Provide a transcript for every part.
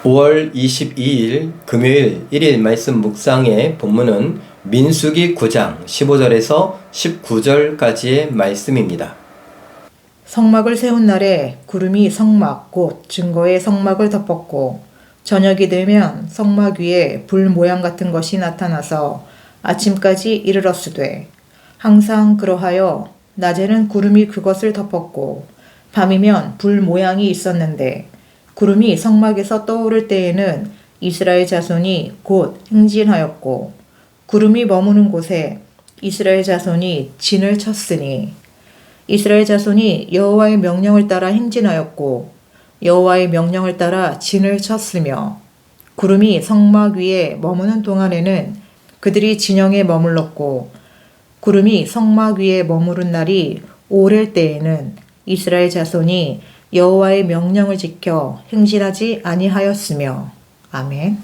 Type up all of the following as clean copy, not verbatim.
9월 22일 금요일 1일 말씀 묵상의 본문은 민수기 9장 15절에서 19절까지의 말씀입니다. 성막을 세운 날에 구름이 성막 곧 증거의 성막을 덮었고 저녁이 되면 성막 위에 불 모양 같은 것이 나타나서 아침까지 이르렀으되 항상 그러하여 낮에는 구름이 그것을 덮었고 밤이면 불 모양이 있었는데 구름이 성막에서 떠오를 때에는 이스라엘 자손이 곧 행진하였고 구름이 머무는 곳에 이스라엘 자손이 진을 쳤으니 이스라엘 자손이 여호와의 명령을 따라 행진하였고 여호와의 명령을 따라 진을 쳤으며 구름이 성막 위에 머무는 동안에는 그들이 진영에 머물렀고 구름이 성막 위에 머무른 날이 오랠 때에는 이스라엘 자손이 여호와의 명령을 지켜 행진하지 아니하였으며. 아멘.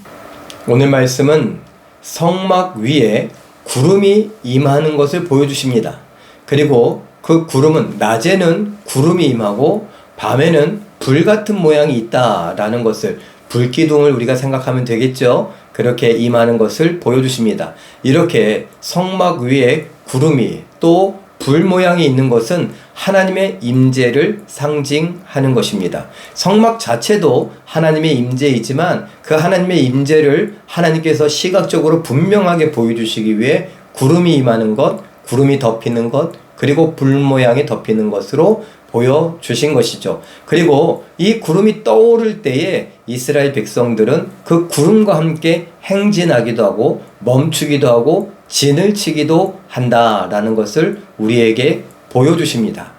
오늘 말씀은 성막 위에 구름이 임하는 것을 보여주십니다. 그리고 그 구름은 낮에는 구름이 임하고 밤에는 불 같은 모양이 있다라는 것을, 불기둥을 우리가 생각하면 되겠죠. 그렇게 임하는 것을 보여주십니다. 이렇게 성막 위에 구름이 또 불 모양이 있는 것은 하나님의 임재를 상징하는 것입니다. 성막 자체도 하나님의 임재이지만 그 하나님의 임재를 하나님께서 시각적으로 분명하게 보여주시기 위해 구름이 임하는 것, 구름이 덮이는 것, 그리고 불 모양이 덮이는 것으로 보여주신 것이죠. 그리고 이 구름이 떠오를 때에 이스라엘 백성들은 그 구름과 함께 행진하기도 하고 멈추기도 하고 진을 치기도 한다라는 것을 우리에게 보여주십니다.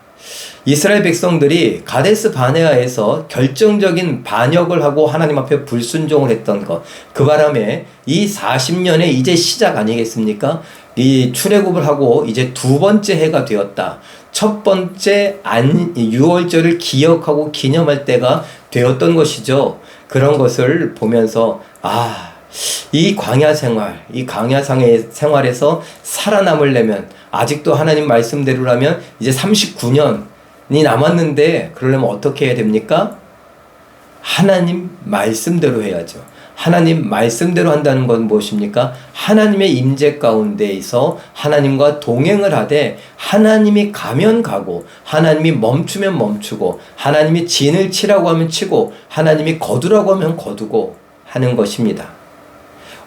이스라엘 백성들이 가데스 바네아에서 결정적인 반역을 하고 하나님 앞에 불순종을 했던 것, 그 바람에 이 40년의 이제 시작 아니겠습니까? 이 출애굽을 하고 이제 두 번째 해가 되었다. 첫 번째 유월절을 기억하고 기념할 때가 되었던 것이죠. 그런 것을 보면서 이 광야 생활에서 살아남으려면, 아직도 하나님 말씀대로라면 이제 39년이 남았는데 그러려면 어떻게 해야 됩니까? 하나님 말씀대로 해야죠. 하나님 말씀대로 한다는 건 무엇입니까? 하나님의 임재 가운데에서 하나님과 동행을 하되 하나님이 가면 가고 하나님이 멈추면 멈추고 하나님이 진을 치라고 하면 치고 하나님이 거두라고 하면 거두고 하는 것입니다.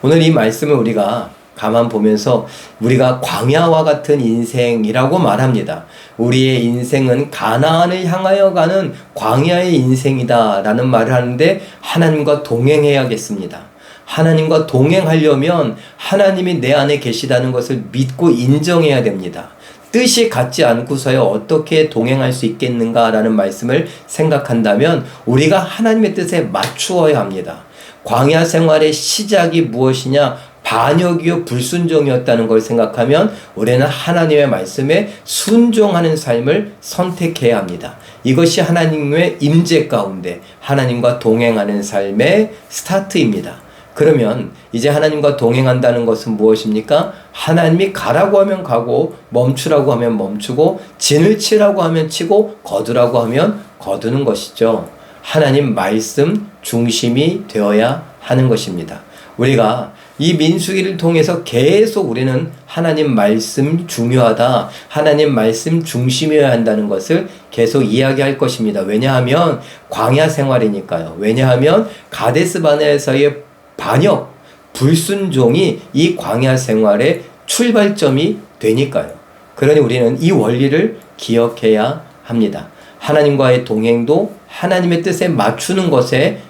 오늘 이 말씀을 우리가 가만 보면서 우리가 광야와 같은 인생이라고 말합니다. 우리의 인생은 가나안을 향하여 가는 광야의 인생이다 라는 말을 하는데 하나님과 동행해야겠습니다. 하나님과 동행하려면 하나님이 내 안에 계시다는 것을 믿고 인정해야 됩니다. 뜻이 같지 않고서야 어떻게 동행할 수 있겠는가라는 말씀을 생각한다면 우리가 하나님의 뜻에 맞추어야 합니다. 광야 생활의 시작이 무엇이냐? 반역이요 불순종이었다는 걸 생각하면 우리는 하나님의 말씀에 순종하는 삶을 선택해야 합니다. 이것이 하나님의 임재 가운데 하나님과 동행하는 삶의 스타트입니다. 그러면 이제 하나님과 동행한다는 것은 무엇입니까? 하나님이 가라고 하면 가고 멈추라고 하면 멈추고 진을 치라고 하면 치고 거두라고 하면 거두는 것이죠. 하나님 말씀 중심이 되어야 하는 것입니다. 우리가 이 민수기를 통해서 계속 우리는 하나님 말씀 중요하다, 하나님 말씀 중심이어야 한다는 것을 계속 이야기할 것입니다. 왜냐하면 광야 생활이니까요. 왜냐하면 가데스 바네아에서의 반역, 불순종이 이 광야 생활의 출발점이 되니까요. 그러니 우리는 이 원리를 기억해야 합니다. 하나님과의 동행도 하나님의 뜻에 맞추는 것에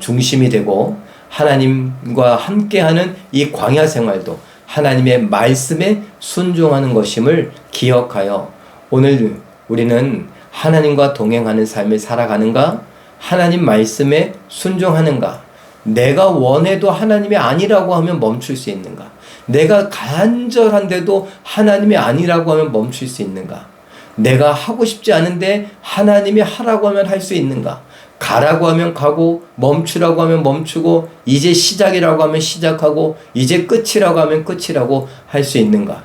중심이 되고 하나님과 함께하는 이 광야 생활도 하나님의 말씀에 순종하는 것임을 기억하여 오늘 우리는 하나님과 동행하는 삶을 살아가는가? 하나님 말씀에 순종하는가? 내가 원해도 하나님이 아니라고 하면 멈출 수 있는가? 내가 간절한데도 하나님이 아니라고 하면 멈출 수 있는가? 내가 하고 싶지 않은데 하나님이 하라고 하면 할 수 있는가? 가라고 하면 가고 멈추라고 하면 멈추고 이제 시작이라고 하면 시작하고 이제 끝이라고 하면 끝이라고 할 수 있는가?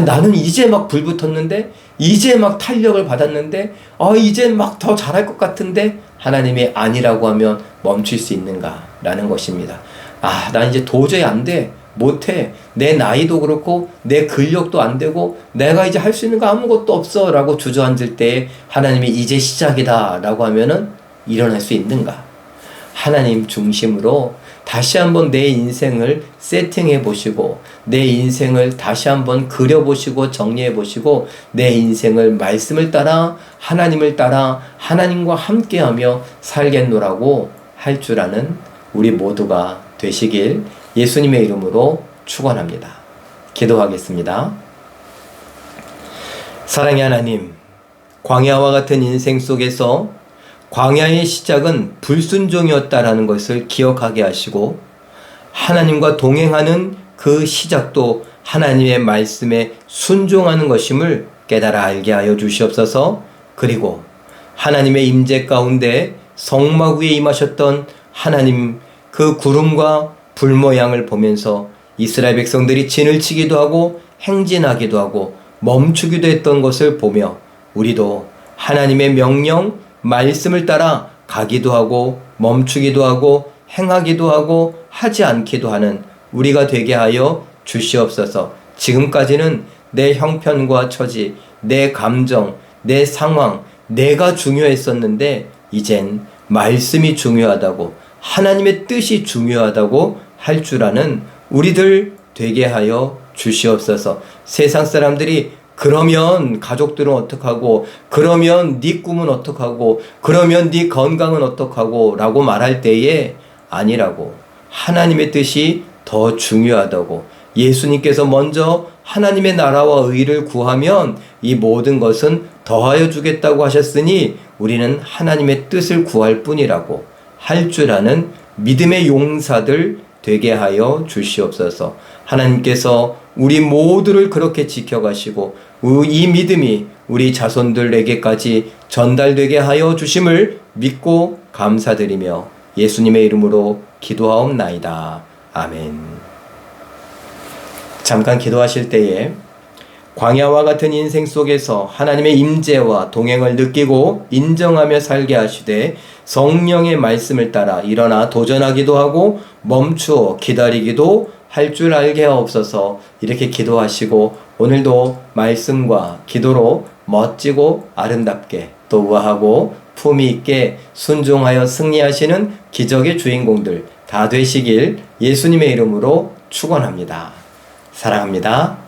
나는 이제 막 불 붙었는데 이제 막 탄력을 받았는데 이제 막 더 잘할 것 같은데 하나님이 아니라고 하면 멈출 수 있는가? 라는 것입니다. 난 이제 도저히 안 돼. 못해. 내 나이도 그렇고 내 근력도 안 되고 내가 이제 할 수 있는 거 아무것도 없어 라고 주저앉을 때 하나님이 이제 시작이다 라고 하면은 일어날 수 있는가? 하나님 중심으로 다시 한번 내 인생을 세팅해 보시고 내 인생을 다시 한번 그려보시고 정리해 보시고 내 인생을 말씀을 따라 하나님을 따라 하나님과 함께하며 살겠노라고 할 줄 아는 우리 모두가 되시길 예수님의 이름으로 축원합니다. 기도하겠습니다. 사랑의 하나님, 광야와 같은 인생 속에서 광야의 시작은 불순종이었다라는 것을 기억하게 하시고 하나님과 동행하는 그 시작도 하나님의 말씀에 순종하는 것임을 깨달아 알게 하여 주시옵소서. 그리고 하나님의 임재 가운데 성막 위에 임하셨던 하나님 그 구름과 불 모양을 보면서 이스라엘 백성들이 진을 치기도 하고 행진하기도 하고 멈추기도 했던 것을 보며 우리도 하나님의 명령, 말씀을 따라 가기도 하고 멈추기도 하고 행하기도 하고 하지 않기도 하는 우리가 되게 하여 주시옵소서. 지금까지는 내 형편과 처지, 내 감정, 내 상황, 내가 중요했었는데 이젠 말씀이 중요하다고 하나님의 뜻이 중요하다고 할 줄 아는 우리들 되게 하여 주시옵소서. 세상 사람들이 그러면 가족들은 어떡하고 그러면 네 꿈은 어떡하고 그러면 네 건강은 어떡하고 라고 말할 때에 아니라고 하나님의 뜻이 더 중요하다고 예수님께서 먼저 하나님의 나라와 의를 구하면 이 모든 것은 더하여 주겠다고 하셨으니 우리는 하나님의 뜻을 구할 뿐이라고 할 줄 아는 믿음의 용사들 되게 하여 주시옵소서. 하나님께서 우리 모두를 그렇게 지켜가시고 이 믿음이 우리 자손들에게까지 전달되게 하여 주심을 믿고 감사드리며 예수님의 이름으로 기도하옵나이다. 아멘. 잠깐 기도하실 때에 광야와 같은 인생 속에서 하나님의 임재와 동행을 느끼고 인정하며 살게 하시되 성령의 말씀을 따라 일어나 도전하기도 하고 멈추어 기다리기도 할 줄 알게 하옵소서. 이렇게 기도하시고 오늘도 말씀과 기도로 멋지고 아름답게 또 우아하고 품위 있게 순종하여 승리하시는 기적의 주인공들 다 되시길 예수님의 이름으로 축원합니다. 사랑합니다.